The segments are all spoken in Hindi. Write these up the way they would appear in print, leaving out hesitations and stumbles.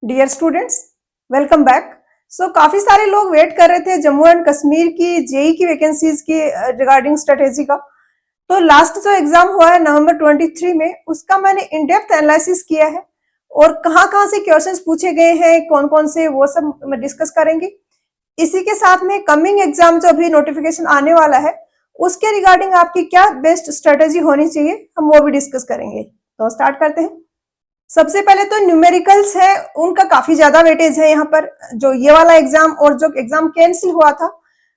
Dear students, welcome back. काफी सारे लोग वेट कर रहे थे जम्मू एंड कश्मीर की जेई की वैकेंसीज की रिगार्डिंग स्ट्रेटेजी का। तो लास्ट जो एग्जाम हुआ है नवंबर 23 में, उसका मैंने इन डेप्थ एनालिसिस किया है और कहाँ कहाँ से क्वेश्चंस पूछे गए हैं, कौन कौन से, वो सब मैं डिस्कस करेंगे। इसी के साथ में कमिंग एग्जाम जो अभी नोटिफिकेशन आने वाला है, उसके रिगार्डिंग आपकी क्या बेस्ट स्ट्रेटेजी होनी चाहिए, हम वो भी डिस्कस करेंगे। तो स्टार्ट करते हैं। सबसे पहले तो न्यूमेरिकल्स है, उनका काफी ज्यादा वेटेज है यहाँ पर। जो ये वाला एग्जाम और जो एग्जाम कैंसिल हुआ था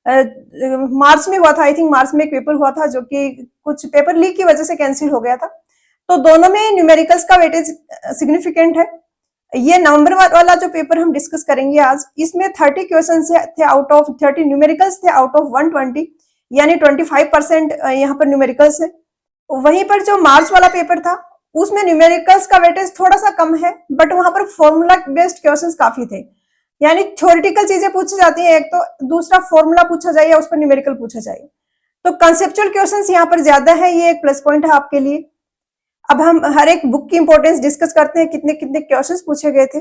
मार्च में हुआ था, आई थिंक मार्च में एक पेपर हुआ था जो कि कुछ पेपर लीक की वजह से कैंसिल हो गया था। तो दोनों में न्यूमेरिकल्स का वेटेज सिग्निफिकेंट है। ये नवंबर वाला जो पेपर हम डिस्कस करेंगे आज, इसमें 30 क्वेश्चन थे आउट ऑफ 30, न्यूमेरिकल्स थे आउट ऑफ 120, यानी 25% यहाँ पर न्यूमेरिकल्स है। वहीं पर जो मार्च वाला पेपर था, उसमें न्यूमेरिकल्स का वेटेज थोड़ा सा कम है, बट वहां पर फॉर्मूला बेस्ड क्वेश्चंस काफी थे, यानी थ्योरेटिकल चीजें पूछी जाती हैं एक तो, दूसरा फॉर्मूला पूछा जाए या उस पर न्यूमेरिकल पूछा जाए। तो कंसेप्चुअल क्वेश्चंस यहाँ पर ज्यादा है, ये एक प्लस पॉइंट है आपके लिए। अब हम हर एक बुक की इंपॉर्टेंस डिस्कस करते हैं, कितने कितने क्वेश्चंस पूछे गए थे।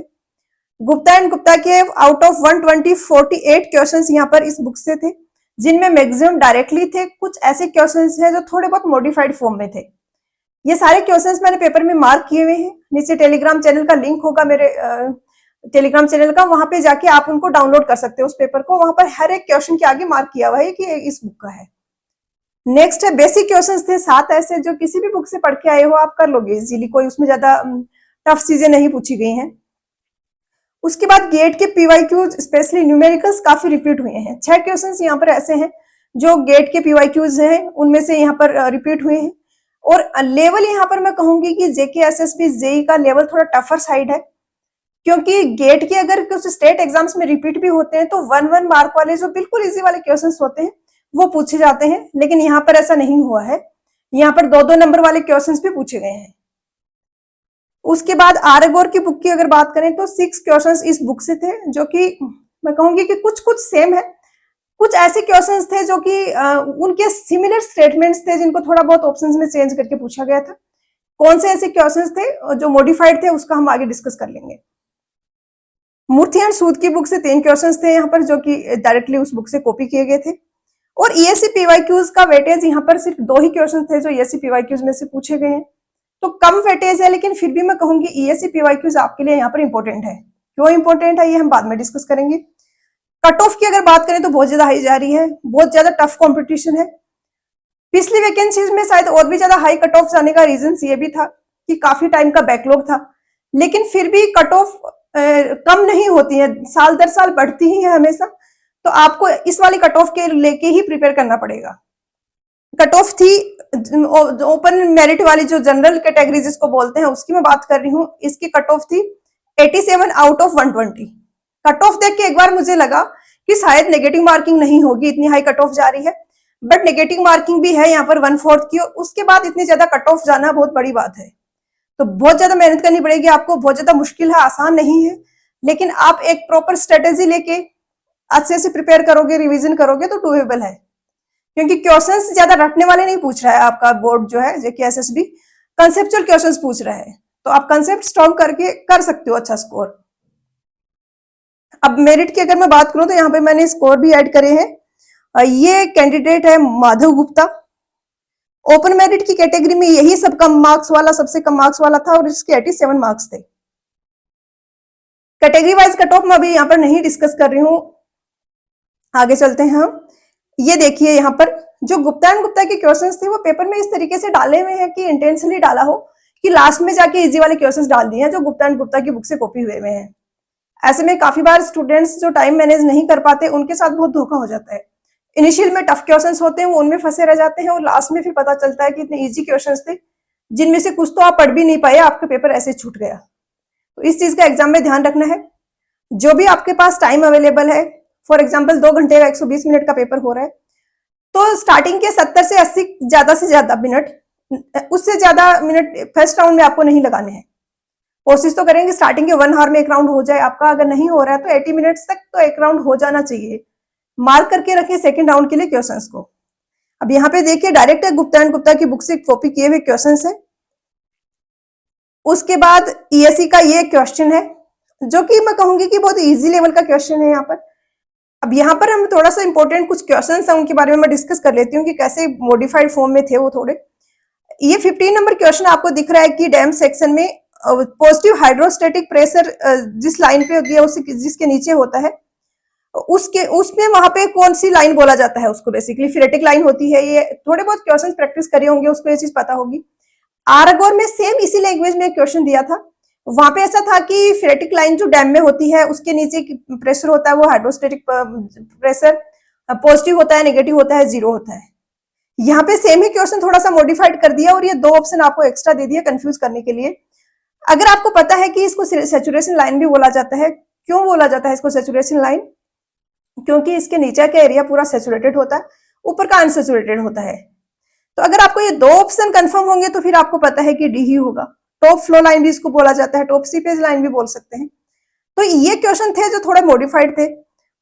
गुप्ता एंड गुप्ता के आउट ऑफ 120 48 क्वेश्चंस यहाँ पर इस बुक से थे, जिनमें मैक्सिमम डायरेक्टली थे, कुछ ऐसे क्वेश्चंस हैं जो थोड़े बहुत मॉडिफाइड फॉर्म में थे। ये सारे क्वेश्चंस मैंने पेपर में मार्क किए हुए हैं। नीचे टेलीग्राम चैनल का लिंक होगा मेरे टेलीग्राम चैनल का, वहां पे जाके आप उनको डाउनलोड कर सकते हो उस पेपर को। वहां पर हर एक क्वेश्चन के आगे मार्क किया हुआ है कि इस बुक का है। नेक्स्ट है बेसिक क्वेश्चंस थे 7 ऐसे जो किसी भी बुक से पढ़ के आए हो आप कर लोगे इजीली, कोई उसमें ज्यादा टफ चीजें नहीं पूछी गई हैं। उसके बाद गेट के पीवाईक्यूज स्पेशली न्यूमेरिकल्स काफी रिपीट हुए हैं। 6 क्वेश्चंस यहाँ पर ऐसे हैं जो गेट के पीवाईक्यूज हैं, उनमें से यहाँ पर रिपीट हुए हैं। और लेवल यहाँ पर मैं कहूंगी कि जेके एसएसबी जेई का लेवल थोड़ा टफर साइड है, क्योंकि गेट के अगर कुछ स्टेट एग्जाम्स में रिपीट भी होते हैं तो 1 मार्क वाले जो बिल्कुल इजी वाले क्वेश्चंस होते हैं वो पूछे जाते हैं, लेकिन यहाँ पर ऐसा नहीं हुआ है। यहाँ पर 2-2 नंबर वाले क्वेश्चंस भी पूछे गए हैं। उसके बाद आरगोर की बुक की अगर बात करें तो 6 क्वेश्चंस इस बुक से थे, जो कि मैं कहूंगी कि कुछ कुछ सेम है, कुछ ऐसे क्वेश्चंस थे जो कि उनके सिमिलर स्टेटमेंट्स थे जिनको थोड़ा बहुत ऑप्शंस में चेंज करके पूछा गया था। कौन से ऐसे क्वेश्चंस थे जो मॉडिफाइड थे उसका हम आगे डिस्कस कर लेंगे। मूर्ति एंड सूद की बुक से 3 क्वेश्चंस थे यहाँ पर जो कि डायरेक्टली उस बुक से कॉपी किए गए थे। और ईएससी पीवाईक्यूज का वेटेज यहाँ पर सिर्फ 2 ही क्वेश्चन थे जो ईएससी पीवाईक्यूज में से पूछे गए हैं, तो कम वेटेज है, लेकिन फिर भी मैं कहूंगी ईएससी पीवाईक्यूज आपके लिए यहाँ पर इंपॉर्टेंट है। क्यों इंपॉर्टेंट है ये हम बाद में डिस्कस करेंगे। कट ऑफ की अगर बात करें तो बहुत ज्यादा हाई जा रही है, बहुत ज्यादा टफ कंपटीशन है। पिछली वैकेंसीज में शायद और भी ज्यादा हाई कट ऑफ जाने का रीजन ये भी था कि काफी टाइम का बैकलॉग था, लेकिन फिर भी कट ऑफ कम नहीं होती है, साल दर साल बढ़ती ही है हमेशा। तो आपको इस वाली कट ऑफ के लेके ही प्रिपेयर करना पड़ेगा। कट ऑफ थी ओपन मेरिट वाली जो जनरल कैटेगरी जिसको बोलते हैं उसकी मैं बात कर रही हूँ, इसकी कट ऑफ थी 87 आउट ऑफ 120। कट ऑफ देख के एक बार मुझे लगा कि शायद नेगेटिव मार्किंग नहीं होगी, इतनी हाई कट ऑफ जा रही है, बट नेगेटिव मार्किंग भी है यहाँ पर 1/4 की, और उसके बाद इतनी ज्यादा कट ऑफ जाना बहुत बड़ी बात है। तो बहुत ज्यादा मेहनत करनी पड़ेगी आपको, बहुत ज्यादा मुश्किल है, आसान नहीं है, लेकिन आप एक प्रॉपर स्ट्रेटेजी लेके अच्छे से प्रिपेयर करोगे, रिवीजन करोगे तो डूएबल है। क्योंकि क्वेश्चंस ज्यादा रटने वाले नहीं पूछ रहा है आपका बोर्ड जो है जेके एसएसबी, कंसेप्चुअल क्वेश्चंस पूछ रहा है, तो आप कंसेप्ट स्ट्रॉन्ग करके कर सकते हो अच्छा स्कोर। अब मेरिट की अगर मैं बात करूं तो यहाँ पे मैंने स्कोर भी ऐड करे हैं। ये कैंडिडेट है माधव गुप्ता। ओपन मेरिट की कैटेगरी में यही सब कम मार्क्स वाला, सबसे कम मार्क्स वाला था और इसके 87 मार्क्स थे। कैटेगरी वाइज कट ऑफ मैं अभी यहाँ पर नहीं डिस्कस कर रही हूँ, आगे चलते हैं हम। ये देखिए यहाँ पर जो गुप्ता एंड गुप्ता के क्वेश्चंस थे वो पेपर में इस तरीके से डाले हुए हैं कि इंटेंशनली डाला हो कि लास्ट में जाके इजी वाले क्वेश्चंस डाल दिए हैं जो गुप्ता एंड गुप्ता की बुक से कॉपी हुए हैं। ऐसे में काफी बार स्टूडेंट्स जो टाइम मैनेज नहीं कर पाते उनके साथ बहुत धोखा हो जाता है। इनिशियल में टफ क्वेश्चंस होते हैं वो उनमें फंसे रह जाते हैं और लास्ट में फिर पता चलता है कि इतने इजी क्वेश्चंस थे जिनमें से कुछ तो आप पढ़ भी नहीं पाए, आपका पेपर ऐसे छूट गया। तो इस चीज का एग्जाम में ध्यान रखना है। जो भी आपके पास टाइम अवेलेबल है, फॉर एग्जाम्पल 2 घंटे का 120 मिनट का पेपर हो रहा है, तो स्टार्टिंग के 70 से 80 से ज्यादा मिनट, उससे ज्यादा मिनट फर्स्ट राउंड में आपको नहीं लगाने हैं। कोशिश तो करेंगे स्टार्टिंग के 1 आवर में एक राउंड हो जाए आपका, अगर नहीं हो रहा है तो 80 मिनट्स तक तो एक राउंड हो जाना चाहिए। मार्क करके रखें सेकंड राउंड के लिए क्वेश्चंस को। अब यहाँ पे देखिए डायरेक्ट गुप्ता एंड गुप्ता की बुक से कॉपी किए हुए क्वेश्चंस है। उसके बाद ईएससी का ये क्वेश्चन है जो कि मैं कहूंगी कि बहुत इजी लेवल का क्वेश्चन है यहाँ पर। अब यहाँ पर हम थोड़ा सा इंपॉर्टेंट कुछ क्वेश्चन है उनके बारे में मैं डिस्कस कर लेती हूँ कि कैसे मॉडिफाइड फॉर्म में थे वो थोड़े। ये 15 नंबर क्वेश्चन आपको दिख रहा है कि डैम सेक्शन में पॉजिटिव हाइड्रोस्टेटिक प्रेशर जिस लाइन पे दिया उससे जिसके नीचे होता है उसके उसमें वहां पे कौन सी लाइन बोला जाता है उसको, बेसिकली फेरेटिक लाइन होती है। ये थोड़े बहुत क्वेश्चन प्रैक्टिस करे होंगे उसको ये चीज पता होगी। आरगोर में सेम इसी लैंग्वेज में क्वेश्चन दिया था। वहां पे ऐसा था कि फेरेटिक लाइन जो डैम में होती है उसके नीचे प्रेशर होता है वो हाइड्रोस्टेटिक प्रेशर पॉजिटिव होता है, नेगेटिव होता है, जीरो होता है। यहाँ पे सेम ही क्वेश्चन थोड़ा सा मॉडिफाइड कर दिया और ये दो ऑप्शन आपको एक्स्ट्रा दे दिया कंफ्यूज करने के लिए। अगर आपको पता है कि इसको सेचुरेशन लाइन भी बोला जाता है, क्यों बोला जाता है इसको सेचुरेशन लाइन? क्योंकि इसके नीचे का एरिया पूरा सेचुरेटेड होता है, ऊपर का अनसेचुरेटेड होता है। तो अगर आपको ये दो ऑप्शन कंफर्म होंगे तो फिर आपको पता है कि डी ही होगा। टॉप फ्लो लाइन भी इसको बोला जाता है, टॉप सीपेज लाइन भी बोल सकते हैं। तो ये क्वेश्चन थे जो थोड़े मॉडिफाइड थे।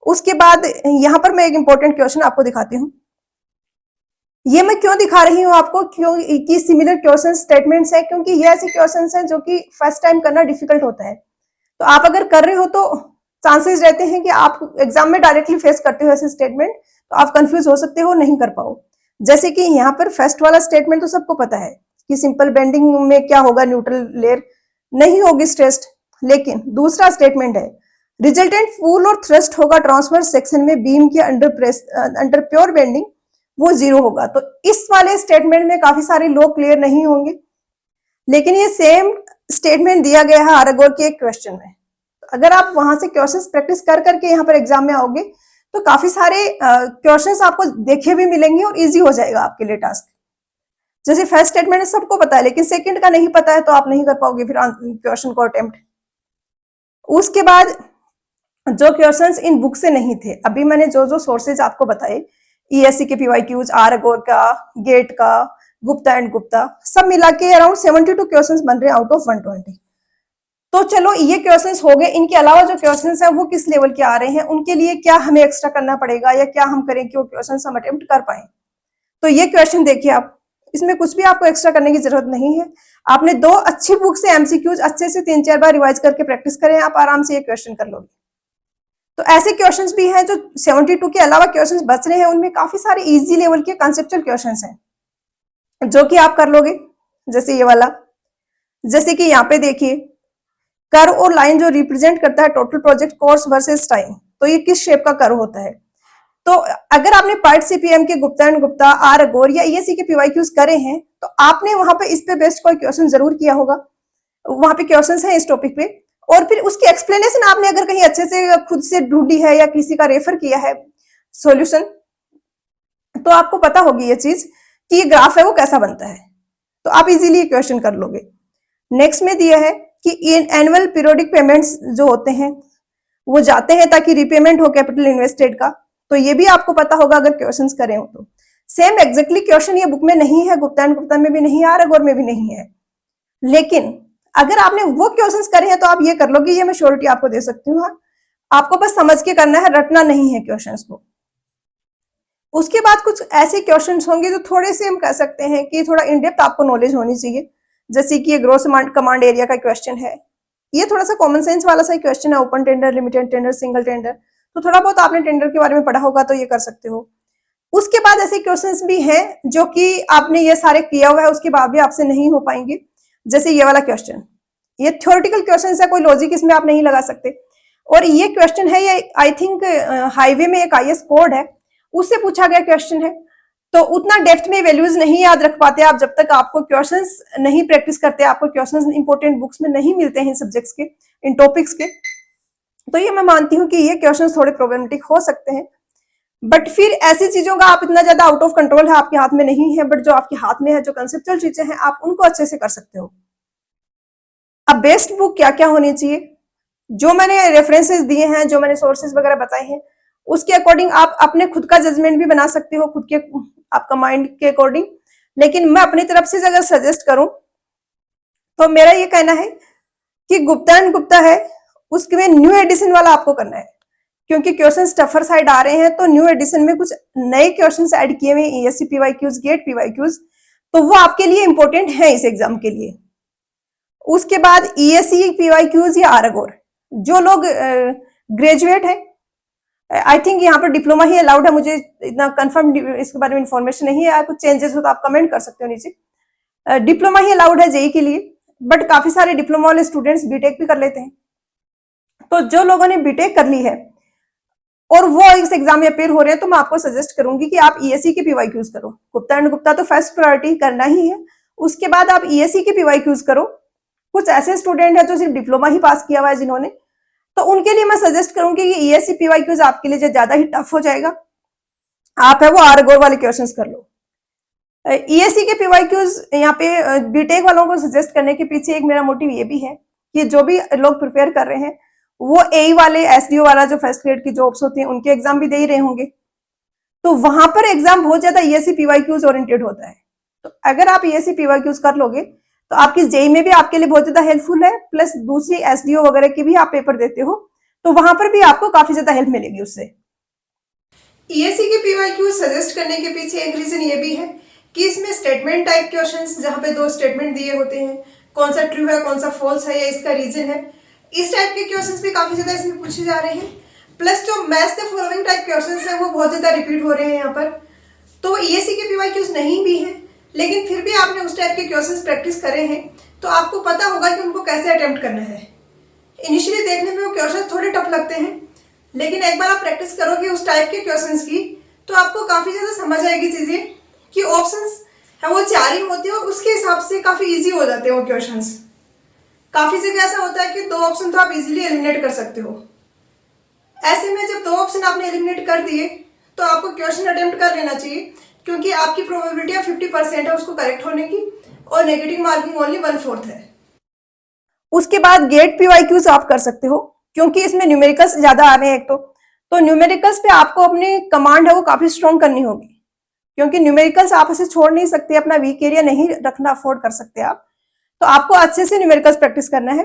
उसके बाद यहाँ पर मैं एक इंपॉर्टेंट क्वेश्चन आपको दिखाती हूँ। ये मैं क्यों दिखा रही हूँ आपको, क्यों कि सिमिलर क्वेश्चन स्टेटमेंट्स है, क्योंकि ये ऐसे क्वेश्चन हैं जो कि फर्स्ट टाइम करना डिफिकल्ट होता है। तो आप अगर कर रहे हो तो चांसेस रहते हैं कि आप एग्जाम में डायरेक्टली फेस करते हो ऐसे स्टेटमेंट, तो आप कंफ्यूज हो सकते हो, नहीं कर पाओ। जैसे कि यहाँ पर फर्स्ट वाला स्टेटमेंट तो सबको पता है कि सिंपल बेंडिंग में क्या होगा, न्यूट्रल लेयर नहीं होगी स्ट्रेस्ड। लेकिन दूसरा स्टेटमेंट है रिजल्टेंट पुल और थ्रस्ट होगा ट्रांसवर्स सेक्शन में बीम के अंडर प्योर बेंडिंग, वो जीरो होगा। तो इस वाले स्टेटमेंट में काफी सारे लोग क्लियर नहीं होंगे, लेकिन ये सेम स्टेटमेंट दिया गया है आरगोर के एक क्वेश्चन में। अगर आप वहां से क्वेश्चंस प्रैक्टिस कर करके यहाँ पर एग्जाम में आओगे तो काफी सारे क्वेश्चंस आपको देखे भी मिलेंगे और इजी हो जाएगा आपके लिए टास्क। जैसे फर्स्ट स्टेटमेंट सबको पता है, लेकिन सेकंड का नहीं पता है तो आप नहीं कर पाओगे फिर क्वेश्चन को अटेम्प्ट। उसके बाद जो क्वेश्चंस इन बुक से नहीं थे, अभी मैंने जो जो सोर्सेज आपको बताए, ईएससी के पीवाईक्यूज, आरगोर का, गेट का, गुप्ता एंड गुप्ता, सब मिला के अराउंड 72 क्वेश्चंस बन रहे हैं आउट ऑफ 120। तो चलो ये क्वेश्चंस हो गए। इनके अलावा जो क्वेश्चंस हैं वो किस लेवल के आ रहे हैं, उनके लिए क्या हमें एक्स्ट्रा करना पड़ेगा या क्या हम करें कि वो क्वेश्चंस हम अटेम्प्ट कर पाए। तो ये क्वेश्चन देखिए आप, इसमें कुछ भी आपको एक्स्ट्रा करने की जरूरत नहीं है। आपने दो अच्छी बुक से एमसीक्यूज अच्छे से 3-4 बार रिवाइज करके प्रैक्टिस करें, आप आराम से ये क्वेश्चन कर लोगे। तो ऐसे क्वेश्चंस भी हैं जो 72 के अलावा क्वेश्चंस बच रहे हैं, उनमें काफी सारे इजी लेवल के कॉन्सेप्चुअल क्वेश्चंस हैं जो कि आप कर लोगे। जैसे ये वाला, जैसे कि यहाँ पे देखिए कर्व और लाइन जो रिप्रेजेंट करता है total project cost versus time, तो ये किस शेप का कर्व होता है। तो अगर आपने पार्ट सीपीएम के गुप्ता एंड गुप्ता, आरगोर या ईएससी के पीवाईक्यूज करे हैं तो आपने वहां पे इस पे बेस्ड कोई क्वेश्चन जरूर किया होगा। वहां पे क्वेश्चंस हैं इस टॉपिक पे, और फिर उसकी एक्सप्लेनेशन आपने अगर कहीं अच्छे से खुद से ढूंढी है या किसी का रेफर किया है सॉल्यूशन, तो आपको पता होगी ये चीज कि ये ग्राफ है वो कैसा बनता है, तो आप इजीली क्वेश्चन कर लोगे। नेक्स्ट में दिया है कि एनुअल पीरियोडिक पेमेंट्स जो होते हैं वो जाते हैं ताकि रिपेमेंट हो कैपिटल इन्वेस्टेड का, तो ये भी आपको पता होगा अगर क्वेश्चंस करे हो तो। सेम एग्जैक्टली क्वेश्चन ये बुक में नहीं है, गुप्ता एंड गुप्ता में भी नहीं है, आरगोर में भी नहीं है, लेकिन अगर आपने वो क्वेश्चंस करे हैं तो आप ये कर लोगे, ये मैं श्योरिटी आपको दे सकती हूँ। आपको बस समझ के करना है, रटना नहीं है क्वेश्चंस को। उसके बाद कुछ ऐसे क्वेश्चंस होंगे जो थोड़े से हम कह सकते हैं कि थोड़ा इन डेप्थ आपको नॉलेज होनी चाहिए। जैसे कि ये ग्रोस कमांड एरिया का क्वेश्चन है, ये थोड़ा सा कॉमन सेंस वाला सा क्वेश्चन है। Open tender, limited tender, single tender, तो थोड़ा बहुत आपने टेंडर के बारे में पढ़ा होगा तो ये कर सकते हो। उसके बाद ऐसे क्वेश्चंस भी हैं जो कि आपने ये सारे किया हुआ है उसके बाद भी आपसे नहीं हो पाएंगे। जैसे ये वाला क्वेश्चन, ये थ्योरेटिकल क्वेश्चन है, कोई लॉजिक इसमें आप नहीं लगा सकते। और ये क्वेश्चन है, ये आई थिंक हाईवे में एक आईएएस कोड है उससे पूछा गया क्वेश्चन है। तो उतना डेप्थ में वैल्यूज नहीं याद रख पाते आप जब तक आपको क्वेश्चंस नहीं प्रैक्टिस करते, आपको क्वेश्चंस इंपॉर्टेंट बुक्स में नहीं मिलते हैं इन सब्जेक्ट्स के, इन टॉपिक्स के। तो ये मैं मानती हूँ कि ये क्वेश्चंस थोड़े प्रॉब्लमेटिक हो सकते हैं, बट फिर ऐसी चीजों का आप इतना ज्यादा आउट ऑफ कंट्रोल है, आपके हाथ में नहीं है, बट जो आपके हाथ में है, जो कंसेप्चुअल चीजें हैं, आप उनको अच्छे से कर सकते हो। अब बेस्ट बुक क्या क्या होनी चाहिए, जो मैंने रेफरेंसेस दिए हैं, जो मैंने सोर्सेज वगैरह बताए हैं, उसके अकॉर्डिंग आप अपने खुद का जजमेंट भी बना सकते हो, खुद के आपका माइंड के अकॉर्डिंग। लेकिन मैं अपनी तरफ से अगर सजेस्ट करूं तो मेरा ये कहना है कि गुप्ता एंड गुप्ता है उसके न्यू एडिशन वाला आपको करना है, क्योंकि क्वेश्चन टफर साइड आ रहे हैं। तो न्यू एडिशन में कुछ नए क्वेश्चन ऐड किए हुए, ईएससी पीवाईक्यूज, गेट पीवाईक्यूज, तो वो आपके लिए इंपॉर्टेंट है इस एग्जाम के लिए। उसके बाद ईएससी पीवाईक्यूज या आरगोर, जो लोग ग्रेजुएट है, आई थिंक यहाँ पर डिप्लोमा ही अलाउड है, मुझे इतना कंफर्म इसके बारे में इंफॉर्मेशन नहीं है, कुछ चेंजेस हो तो आप कमेंट कर सकते हो नीचे। डिप्लोमा ही अलाउड है जेई के लिए, बट काफी सारे डिप्लोमा वाले स्टूडेंट्स बीटेक भी कर लेते हैं। तो जो लोगों ने बीटेक कर ली है और वो इस एग्जाम में अपेयर हो रहे हैं, तो मैं आपको सजेस्ट करूंगी कि आप ईएससी के पीवाईक्यूज करो। गुप्ता एंड गुप्ता तो फर्स्ट प्रायोरिटी करना ही है, उसके बाद आप ईएससी के पीवाईक्यूज करो। कुछ ऐसे स्टूडेंट है जो सिर्फ डिप्लोमा ही पास किया हुआ है जिन्होंने, तो उनके लिए मैं सजेस्ट करूंगी कि ईएससी पीवाईक्यूज आपके लिए ज्यादा ही टफ हो जाएगा, आप है वो आरगोर वाले क्वेश्चंस कर लो। ईएससी के पीवाईक्यूज यहाँ पे बीटेक वालों को सजेस्ट करने के पीछे एक मेरा मोटिव ये भी है कि जो भी लोग प्रिपेयर कर रहे हैं वो एई वाले, एसडीओ वाला जो फर्स्ट ग्रेड की जॉब्स होती हैं उनके एग्जाम भी दे ही रहे होंगे, तो वहां पर एग्जाम बहुत ज्यादा ईएससी पीवाईक्यूज ओरिएंटेड होता है। तो अगर आप ईएससी पीवाईक्यूज कर लोगे तो आपकी जेई में भी आपके लिए बहुत ज्यादा हेल्पफुल है, प्लस दूसरी एसडीओ वगैरह की भी आप पेपर देते हो तो वहां पर भी आपको काफी ज्यादा हेल्प मिलेगी उससे। ईएससी के पीवाईक्यूज सजेस्ट करने के पीछे एक रीजन ये भी है कि इसमें स्टेटमेंट टाइप क्वेश्चंस, जहां पे 2 स्टेटमेंट दिए होते हैं, कौन सा ट्रू है कौन सा फॉल्स है या इसका रीजन है, इस टाइप के क्वेश्चंस भी काफी ज्यादा इसमें पूछे जा रहे हैं। प्लस जो match the following type questions है वो बहुत ज्यादा रिपीट हो रहे हैं यहाँ पर। तो ईएससी के पीवाईक्यूज नहीं भी है, लेकिन फिर भी आपने उस टाइप के क्वेश्चंस प्रैक्टिस करे हैं तो आपको पता होगा कि उनको कैसे अटेम्प्ट करना है। इनिशियली देखने में वो क्वेश्चंस थोड़े टफ लगते हैं, लेकिन एक बार आप प्रैक्टिस करोगे उस टाइप के क्वेश्चंस की तो आपको काफी ज्यादा समझ आएगी चीजें कि ऑप्शंस है वो 4 ही होते हैं और उसके हिसाब से काफी इजी हो जाते हैं वो क्वेश्चंस। काफी जगह ऐसा होता है कि 2 ऑप्शन तो आप इजीली एलिमिनेट कर सकते हो। ऐसे में जब 2 ऑप्शन आपने एलिमिनेट कर दिए तो आपको क्वेश्चन अटेम्प्ट कर लेना चाहिए, क्योंकि आपकी प्रोबेबिलिटी 50% है उसको करेक्ट होने की और नेगेटिव मार्किंग ओनली 1/4 है। उसके बाद गेट पीवाईक्यूज आप कर सकते हो, क्योंकि इसमें न्यूमेरिकल्स ज्यादा आ रहे हैं एक तो न्यूमेरिकल्स पे आपको अपनी कमांड है वो काफी स्ट्रॉन्ग करनी होगी, क्योंकि न्यूमेरिकल्स आप ऐसे छोड़ नहीं सकते, अपना वीक एरिया नहीं रखना अफोर्ड कर सकते आप। तो आपको अच्छे से न्यूमेरिकल्स प्रैक्टिस करना है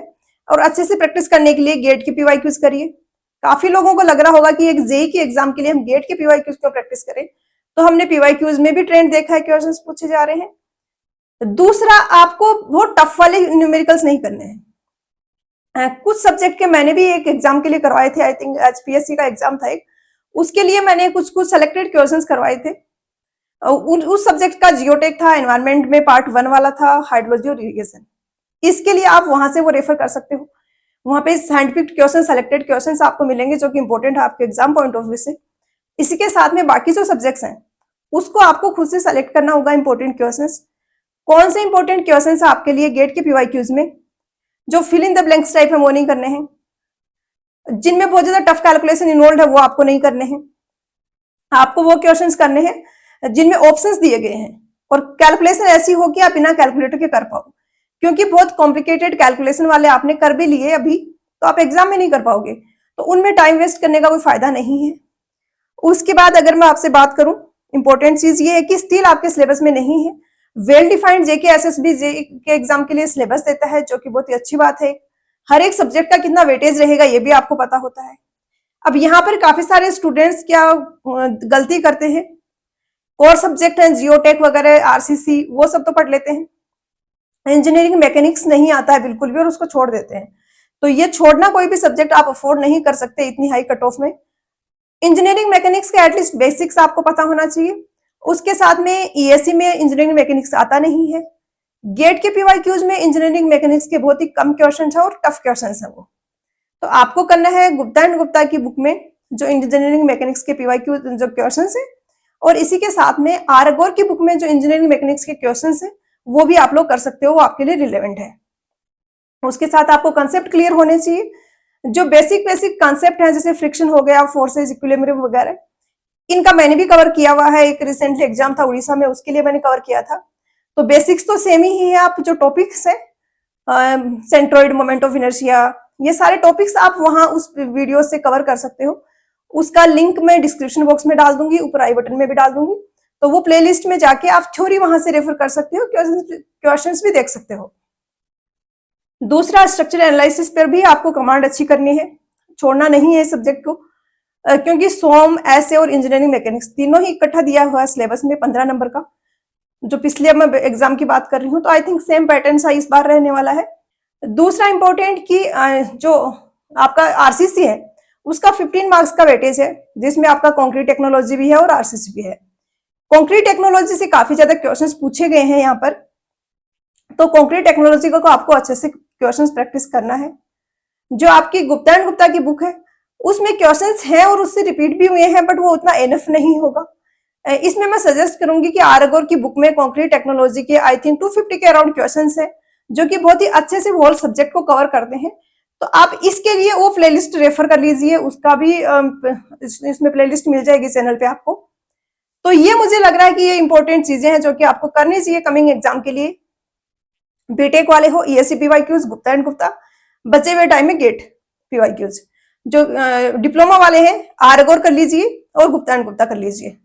और अच्छे से प्रैक्टिस करने के लिए गेट के पीवाईक्यूज करिए। काफी लोगों को लग रहा होगा कि एक जेई के एग्जाम के लिए हम गेट के पीवाईक्यूज क्यों प्रैक्टिस करें, तो हमने पीवाईक्यूज में भी ट्रेंड देखा है, क्वेश्चंस पूछे जा रहे हैं। दूसरा, आपको बहुत टफ वाले न्यूमेरिकल्स नहीं करने हैं। कुछ सब्जेक्ट के मैंने भी एक एग्जाम के लिए करवाए थे, आई थिंक एचपीएससी का एग्जाम था एक, उसके लिए मैंने कुछ सेलेक्टेड क्वेश्चंस करवाए थे। उस सब्जेक्ट का जियोटेक था, एनवायरमेंट में पार्ट 1 वाला था, हाइड्रोलॉजी और इरिगेशन। इसके लिए आप वहां से वो रेफर कर सकते हो, वहां पे साइंटिफिक क्वेश्चन, सेलेक्टेड क्वेश्चंस आपको मिलेंगे जो कि इंपॉर्टेंट है आपके एग्जाम पॉइंट ऑफ व्यू से। इसी के साथ में बाकी जो सब्जेक्ट्स हैं उसको आपको खुद से सेलेक्ट करना होगा इंपॉर्टेंट क्वेश्चंस। कौन से इंपॉर्टेंट क्वेश्चंस आपके लिए गेट के पीवाईक्यूज में, जो fill in the blanks type है वो नहीं करने हैं, जिनमें बहुत ज्यादा टफ कैलकुलेशन इन्वॉल्व है वो आपको नहीं करने हैं। आपको वो क्वेश्चंस करने हैं जिनमें ऑप्शंस दिए गए हैं और कैलकुलेशन ऐसी हो कि आप बिना कैलकुलेटर के कर पाओ, क्योंकि बहुत कॉम्प्लिकेटेड कैलकुलेशन वाले आपने कर भी लिए अभी तो आप एग्जाम में नहीं कर पाओगे, तो उनमें टाइम वेस्ट करने का कोई फायदा नहीं है। उसके बाद अगर मैं आपसे बात करूं, इंपॉर्टेंट चीज ये है कि स्टिल आपके सिलेबस में नहीं है। वेल डिफाइंड जेके एसएसबी जे के एग्जाम के लिए सिलेबस देता है, जो कि बहुत ही अच्छी बात है। हर एक सब्जेक्ट का कितना वेटेज रहेगा ये भी आपको पता होता है। अब यहाँ पर काफी सारे स्टूडेंट्स क्या गलती करते हैं, कोर सब्जेक्ट है जियोटेक वगैरह, आरसीसी, वो सब तो पढ़ लेते हैं, इंजीनियरिंग मैकेनिक्स नहीं आता है बिल्कुल भी और उसको छोड़ देते हैं। तो ये छोड़ना, कोई भी सब्जेक्ट आप अफोर्ड नहीं कर सकते इतनी हाई कट ऑफ में। इंजीनियरिंग मैकेनिक्स का एटलीस्ट बेसिक्स आपको पता होना चाहिए। उसके साथ में ईएससी में इंजीनियरिंग मैकेनिक्स आता नहीं है। गेट के पीवाईक्यूज में इंजीनियरिंग मैकेनिक्स के बहुत ही कम क्वेश्चन है और टफ क्वेश्चन है वो। तो आपको करना है गुप्ता एंड गुप्ता की बुक में जो इंजीनियरिंग मैकेनिक्स के पीवाईक्यू जो क्वेश्चन है, और इसी के साथ में आरगोर की बुक में जो इंजीनियरिंग मैकेनिक्स के क्वेश्चन है वो भी आप लोग कर सकते हो, वो आपके लिए रिलेवेंट है। उसके साथ आपको कंसेप्ट क्लियर होने चाहिए, जो बेसिक कंसेप्ट है जैसे फ्रिक्शन हो गया, फोर्सेज, इक्विलिब्रियम वगैरह, इनका मैंने भी कवर किया हुआ है। एक रिसेंटली एग्जाम था उड़ीसा में, उसके लिए मैंने कवर किया था। तो बेसिक्स तो सेम ही है। आप जो टॉपिक्स है सेंट्रोइड, मोमेंट ऑफ इनर्शिया, ये सारे टॉपिक्स आप वहां उस वीडियो से कवर कर सकते हो। उसका लिंक मैं डिस्क्रिप्शन बॉक्स में डाल दूंगी, ऊपर आई बटन में भी डाल दूंगी, तो वो प्लेलिस्ट में जाके आप थ्योरी वहां से रेफर कर सकते हो, क्वेश्चंस भी देख सकते हो। दूसरा, स्ट्रक्चर एनालिसिस पर भी आपको कमांड अच्छी करनी है, छोड़ना नहीं है इस सब्जेक्ट को, क्योंकि सोम, ऐसे और इंजीनियरिंग मैकेनिक्स तीनों ही इकट्ठा दिया हुआ है सिलेबस में 15 नंबर का। जो पिछले मैं एग्जाम की बात कर रही हूँ, तो आई थिंक सेम पैटर्न सा इस बार रहने वाला है। दूसरा इंपॉर्टेंट कि जो आपका आरसीसी है उसका 15 मार्क्स का वेटेज है, जिसमें आपका कंक्रीट टेक्नोलॉजी भी है और आरसीसी भी है। कंक्रीट टेक्नोलॉजी से काफी ज्यादा क्वेश्चंस पूछे गए हैं यहाँ पर, तो कंक्रीट टेक्नोलॉजी को आपको अच्छे से क्वेश्चंस प्रैक्टिस करना है। जो आपकी गुप्ता एंड गुप्ता की बुक है उसमें क्वेश्चंस हैं और उससे रिपीट भी हुए हैं, बट वो उतना एनफ नहीं होगा। इसमें मैं सजेस्ट करूंगी कि आर अगोर की बुक में कंक्रीट टेक्नोलॉजी के आई थिंक 250 के अराउंड क्वेश्चंस है, जो कि बहुत ही अच्छे से होल सब्जेक्ट को कवर करते हैं। तो आप इसके लिए वो प्लेलिस्ट रेफर कर लीजिए, उसका भी इसमें प्लेलिस्ट मिल जाएगी चैनल पे आपको। तो ये मुझे लग रहा है कि ये इंपॉर्टेंट चीजें हैं जो कि आपको करनी चाहिए कमिंग एग्जाम के लिए। बीटेक वाले हो ESC PYQs Gupta and Gupta, बचे हुए टाइम में गेट पीवाईक्यूज। जो डिप्लोमा वाले हैं आर अगोर कर लीजिए और गुप्ता एंड गुप्ता कर लीजिए।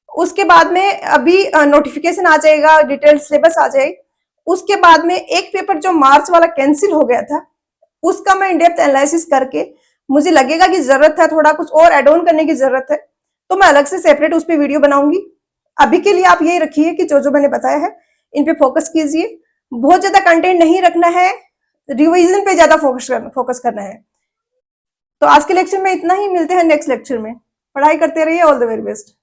उसके बाद में अभी नोटिफिकेशन आ जाएगा, डिटेल्ड सिलेबस आ जाएगी। उसके बाद में एक पेपर जो मार्च वाला कैंसिल हो गया था, उसका मैं इनडेप्थ एनालिसिस करके मुझे लगेगा कि जरूरत है थोड़ा कुछ और एड ऑन करने की जरूरत है, तो मैं अलग से सेपरेट उस पर वीडियो बनाऊंगी। अभी के लिए आप यही रखिए कि जो जो मैंने बताया है इन पे फोकस कीजिए। बहुत ज्यादा कंटेंट नहीं रखना है, रिवीजन पे ज्यादा फोकस करना है। तो आज के लेक्चर में इतना ही, मिलते हैं नेक्स्ट लेक्चर में। पढ़ाई करते रहिए, ऑल द वेरी बेस्ट।